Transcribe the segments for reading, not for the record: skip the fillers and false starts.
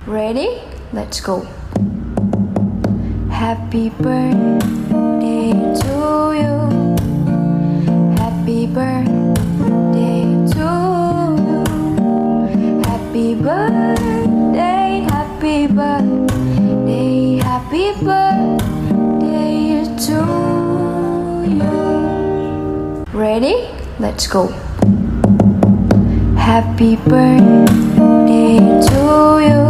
Ready? Let's go. Happy birthday to you. Happy birthday to you. Happy birthday, happy birthday, happy birthday to you. Ready? Let's go. Happy birthday to you.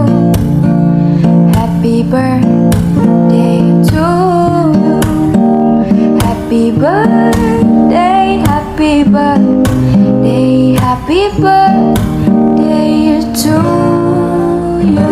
Happy birthday to you. Happy birthday, happy birthday, happy birthday to you.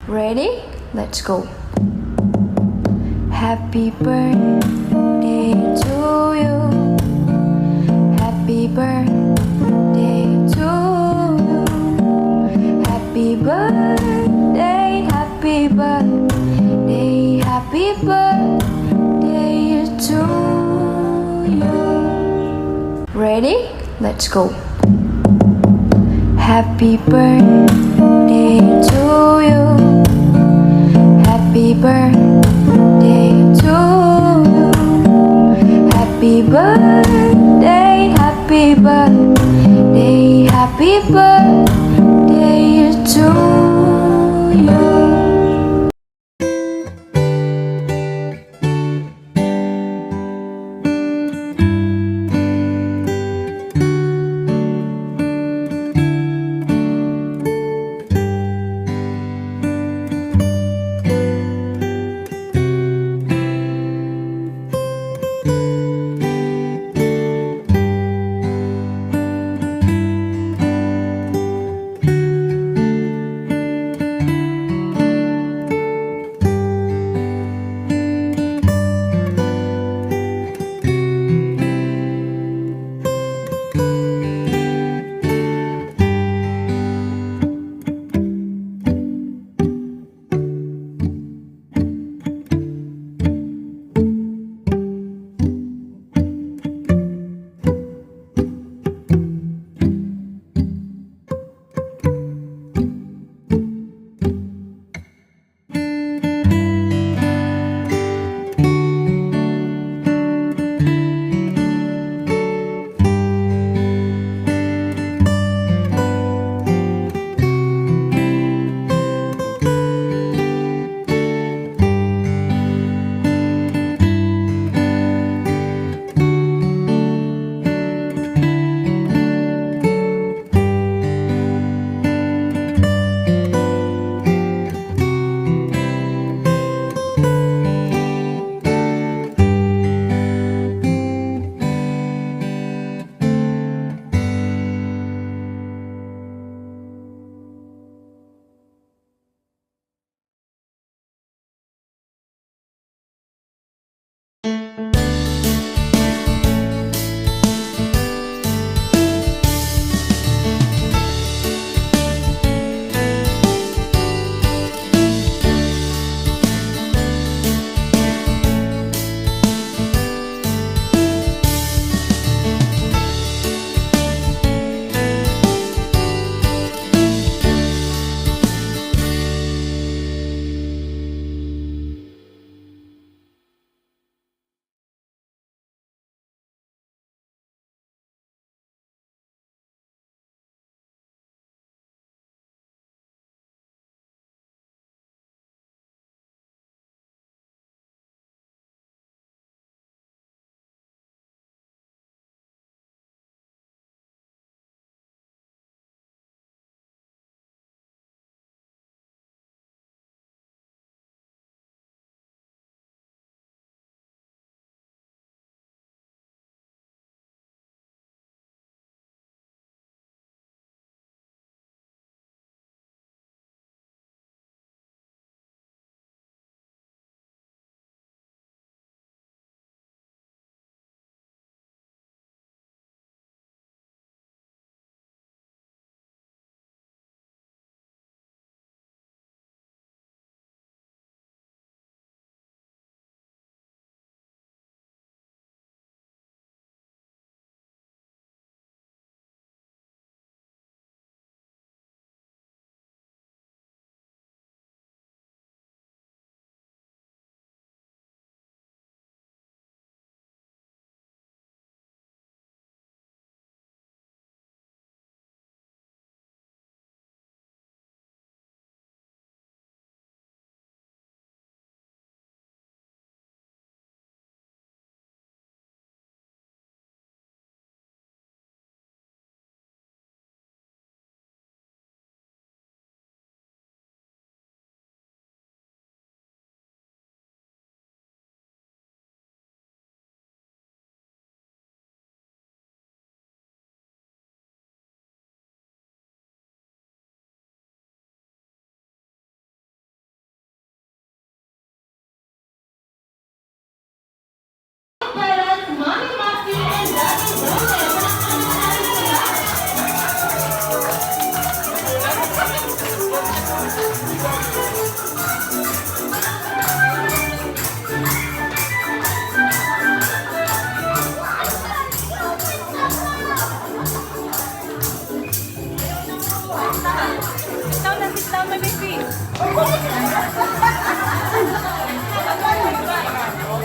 Ready? Let's go. Happy birthday to you. Happy birthday to you. Happy birthday, happy birthday, happy birthday to you. Ready? Let's go. Happy birthday to you. Happy birthday to you. Happy birthday, happy birthday, happy birthday to you.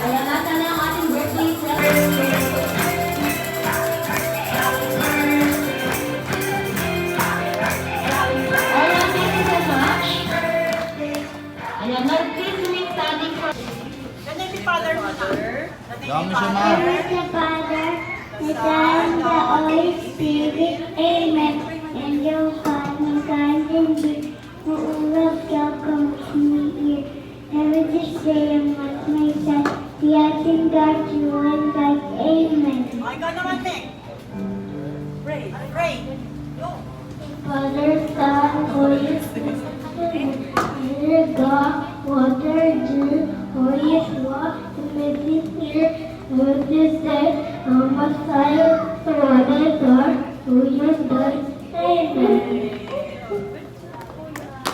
Ayan na, sana ang ating birthday celebration. Ayan, thank you so much. Ayan, now please remain standing for... Ganyan si Father mo na. Dami siya, ma. Praise the Father, the Son, the Holy Spirit, Amen. And your Father, God, and you, who will welcome me here. Never this day among my son, the acting God, you and God, Amen. Okay, ikaw naman, Nick. Pray. Pray. Go. Father, Son, Holy Spirit, Dear God, water, dear, Holy Sword, to make this clear, with this day, Messiah, Father, God, who is God, Amen.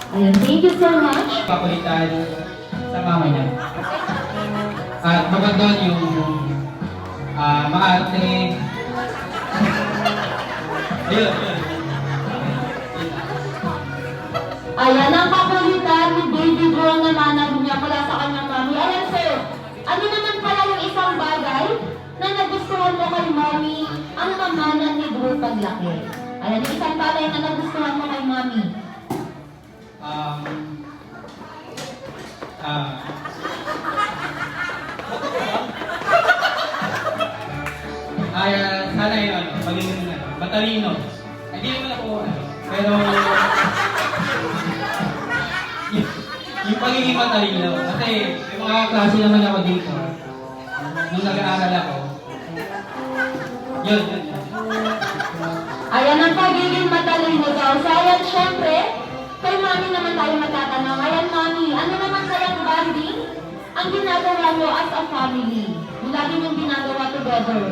Ayan, thank you so much. Pakulitan sa mama niya. At maganda yung maarte. Ayun, ayun. Ayan ang kakulitan ni Baby Girl na nanalo niya mula sa kanyang mami. Ayan sir, ano naman pala yung isang bagay na nagustuhan mo kay mami ang mamanan ni Drew paglaki? Ayan, yung isang bagay na nagustuhan mo kay mami. Um, sana yun, magiging matalino. Hindi naman ako, pero yung pagiging matalino, kasi may mga klase naman ako dito, nung nag-aaral ako, yun. Ayan ang pagiging matalino daw. So ayan, syempre, kay mami naman tayo matatanong. Ayan mami, ano naman kayang bonding ang ginagawa mo as a family? Yung lagi niyong ginagawa together.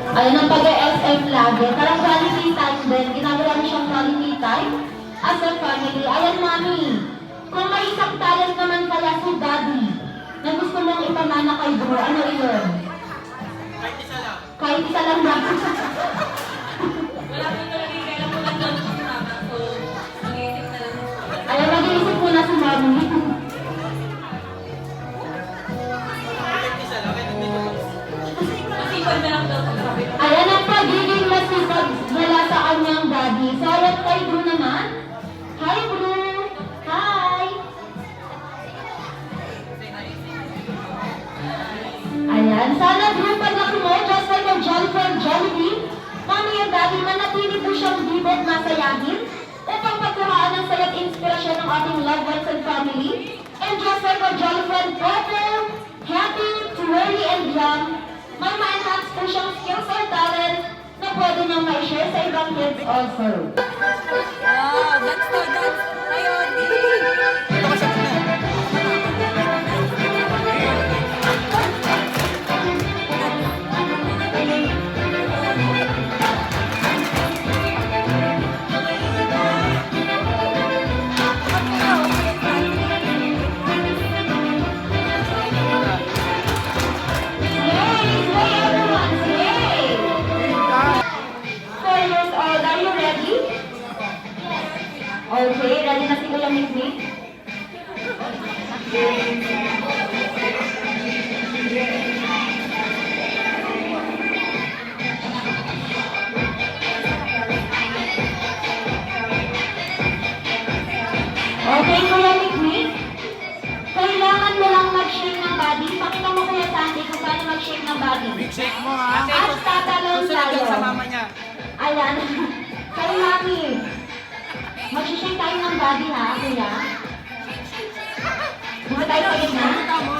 Ayan ang pag-SM lagi. Parang quality time din. Ginagawa niyo siyang quality time as a family. Ayan, mami. Kung may isang talent naman kaya si Daddy na gusto mong ipamana kay Drew, ano iyon? Kahit isa lang. Kahit isa lang ba? Wala po talaga yung kailan po lang lang siya tama. So, mag-iisip na lang. Ayan, mag-iisip muna si mami. Kahit isa lang. Kahit dito. Masipag na lang daw sa sabi. Ayan ang pagiging masipag mula sa kanyang daddy. So, ayan kay Drew naman. Hi, Drew! Hi! Ayan, sana Drew, paglaki mo, just like a Jolly Friend Jollibee, mami and daddy, manatili po siyang bibot masayahin upang pagkuhaan ng saya't inspirasyon ng ating loved ones and family. And just like a Jolly Friend Purple, happy, twirly, and young, may ma-enhance po siyang skills or talent na pwede niyang ma-share sa ibang kids also. Wow, that's to dance. Coyote! Ito ka sa tuna. Yay! Sway everyone! Sway! 4 years old, are you ready? Okay, ready na si Kuya Mikmik? Okay, Kuya Mikmik? Kailangan mo lang mag-shake ng body. Pakita mo Kuya Sandy kung paano mag-shake ng body. Big shake mo ha. At tatalon Susunod tayo. yan sa mama niya. Ayan. Kay Mami. Mag-shake tayo ng body ha, Kuya. Dito tayo sa gitna. Pakita mo,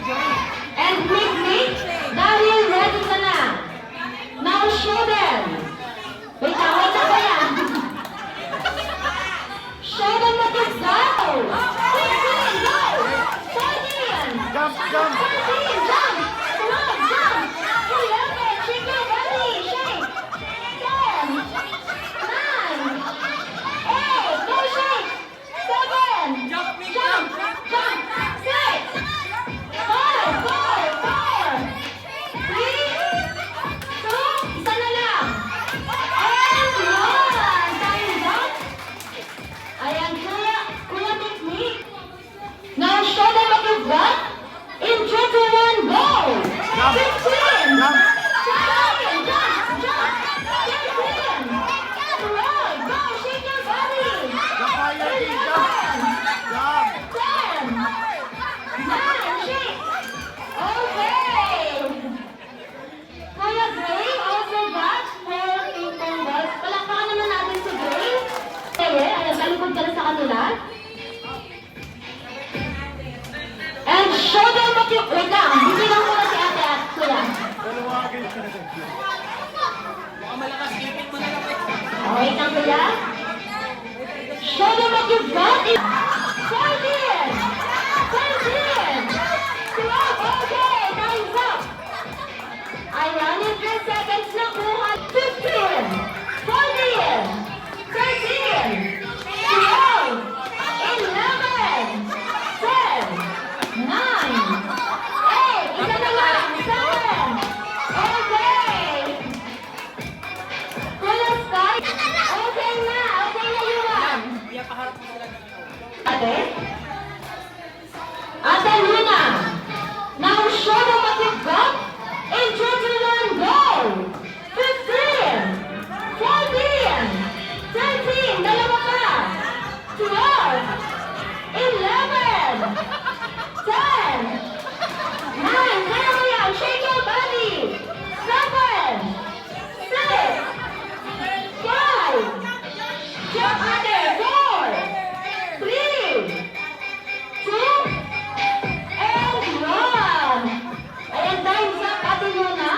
Joy. And Mikmik, dahil ready ka na. Now show them. Wait na Kuya. Show them what you've got. 14, go! 14! Jump, jump. 14, jump! Come on, jump! 11, shake it, ready, shake! 10, 9, 8, go shake! 7, Jump, Mick, jump, jump. jump! kanila. And show them what you... Wait lang, hindi lang muna si ate at kuya. Wait lang kuya. Show them what you've got. 14! 13! 12! Okay, time's up! Ayan, in 3 seconds na kuha. 15! 14! 13! 12! 11! 10! 9! 8! Isa na lang! 7! Okay! Kuya Sky? Okay na! Okay na yun! Ate? Ate Luna! Now show them what you've got! In 3, 2, 1, go! 15! 14! 13! Dalawa pa! 12! 11! 10! 9! Kaya mo yan! Shake your body! 7! 6! 5! Jump ate! 4! 3! 2! And 1! Ayan, time's up, Ate Luna.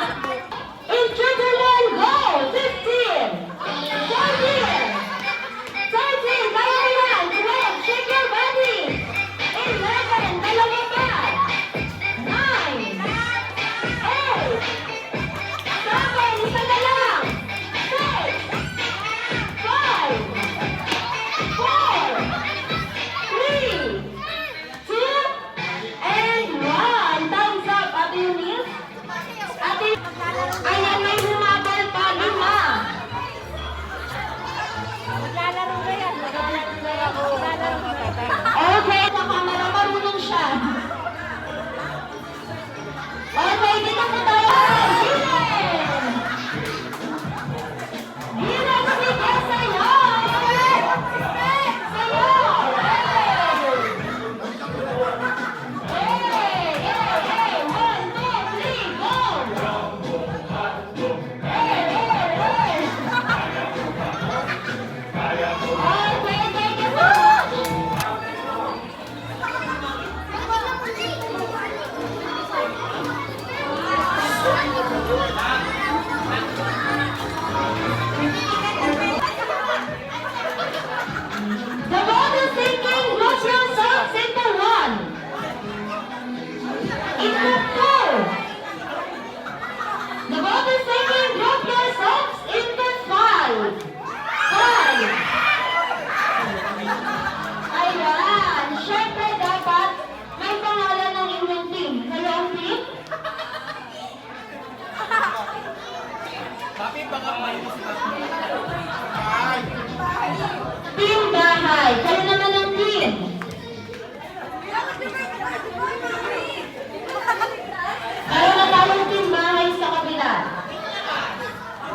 In 3, 2, 1, go! 15! 14! 13! Kaya mo yan! 12! Shake your body! 11! Dalawa pa! 9! 8! 7! Isa na lang! 6! 5! 4! 3! 2! And 1! Time's up, Ate Eunice. Ate, ayan, may humabol pa, 5. Okay, sa camera, marunong siya. Okay, dito po tayo. Gilen! Gilen, sige, sa'yo! Sa'yo! Hey! Hey! 1, 2, 3, go! Hey! Okay, thank you so much! The ball is sinking. Group yourselves into 1. Into 2. The ball is sinking. Group yourselves into 5. 5. Ayan. Siyempre dapat may pangalan ng inyong team. Kayo ang team? Team bahay. Kayo naman ang team. Meron na tayong team bahay sa kabila.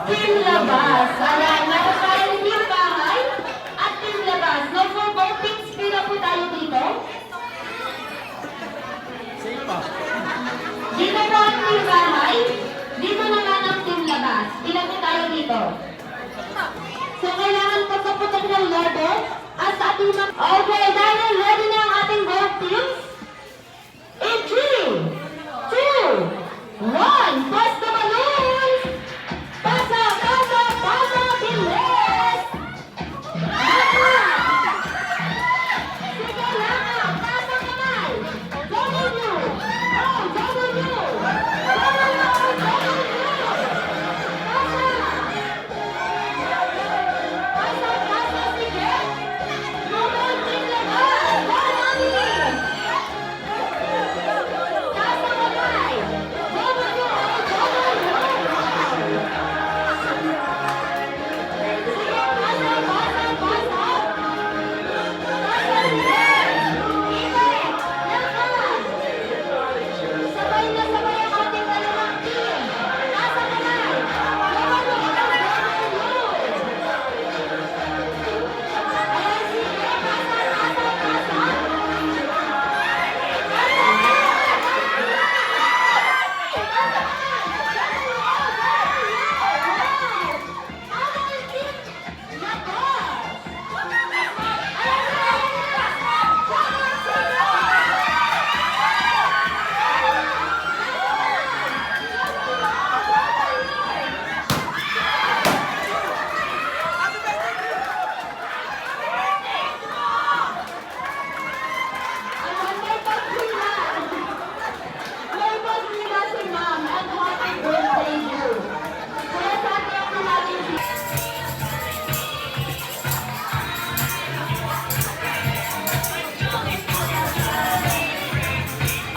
Team labas. Ayan, meron tayong team bahay at team labas. No, for both teams, pila po tayo dito. Dito po ang team bahay. Dito naman ang team labas. Pila po tayo dito. So, kailangan pagkaputok ng logo at sa ating mga... Okay, dahil ready na ang ating both teams. In 3, 2, 1, press the balloons! Pasa, pasa, pasa, bilis! Sige lang, pasa kamay! W! Oh, W! Pasa, pasa, sige! Come on, team labas!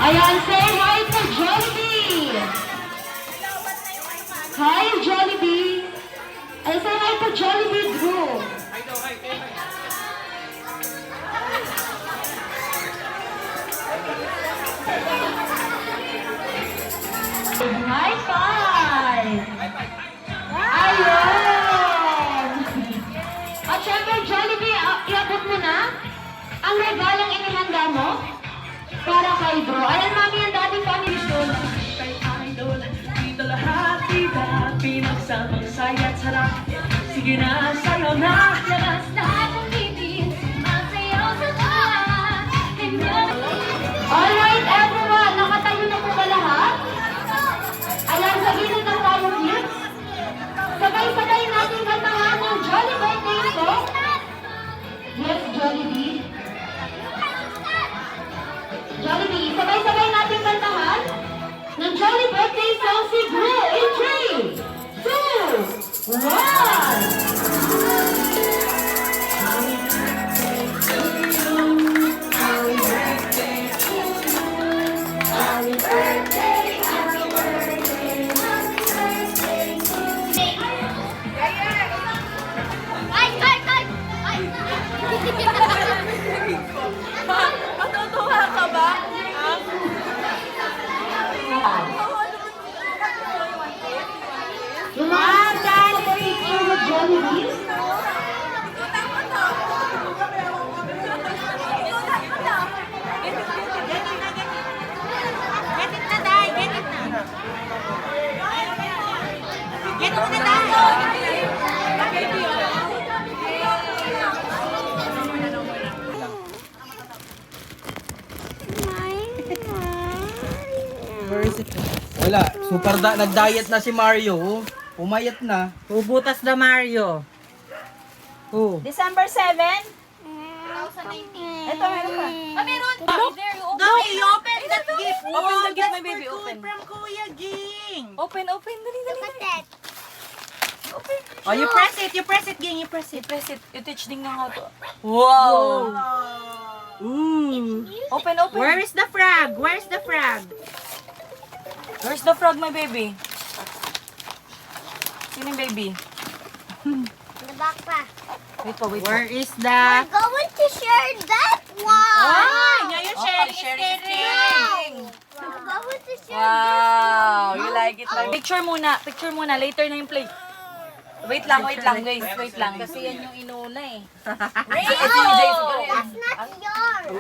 Ayan, say hi to Jollibee. Hi, Jollibee. Ay, say hi to Jollibee Group. High five! Ayun! At syempre, Jollibee, iabot mo na ang regalong inihanda mo para kay bro. Ayan, mami and daddy family school. Kay idol, dito lahat iba, pinagsamang saya at sarap. Sige na, sayo na. Labas lahat ng bibig, masayaw sa lahat. Alright, everyone, nakatayo na po ba lahat? Ayan, sa gilid ng tayo, kids. Sabay-sabay natin kantahan ng Jolly Birthday song. Yes, Jollibee. Jollibee, sabay-sabay natin kantahan ng Jolly Birthday song si Gru in 3, 2, 1. Ay! Matutuwa ka ba? Yung mga kapatid ko ng Jollibee. Wala, nag-diet na si Mario. Pumayat na. Ubutas na Mario. Oh. December 7? 2019. Ito, meron pa. Meron! There, you No, i-open that gift. Open the gift, my That's baby, for open. From Kuya Ging. Open, dali. Look at that. Oh, you press it, Ging, you press it. Press it. You teach din nga nga to. Wow! Ooh. Open. Where is the frog? Where's the frog? Where's the frog, my baby? Sino yung baby? The back pa. Wait pa. Where is the... We're going to share that one. Ay, ngayon Okay, sharing is sharing is caring. We're going to share Wow! You like it, right? Picture muna. Later na yung play. Wait lang, guys. Wait lang. Kasi yan yung inuna eh. That's not yours.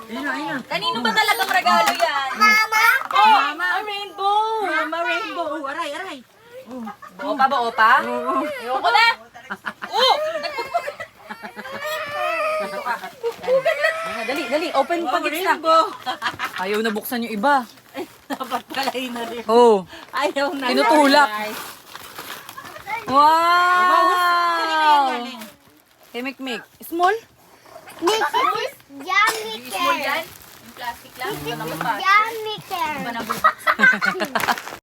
Ayun. Kanino ba talagang regalo yan? Mama? Oh, a rainbow! Mama Rainbow. Oh, aray. Buo pa? Ayoko na! Oh! Dali. Open pa gits na. Ayaw na buksan yung iba. Dapat kalay na rin. Oh. Ayaw na. Tinutulak. Guys. Wow! Galing. Hey, Mikmik. Small? This is yummy care. Yung plastic lang? This is yummy care.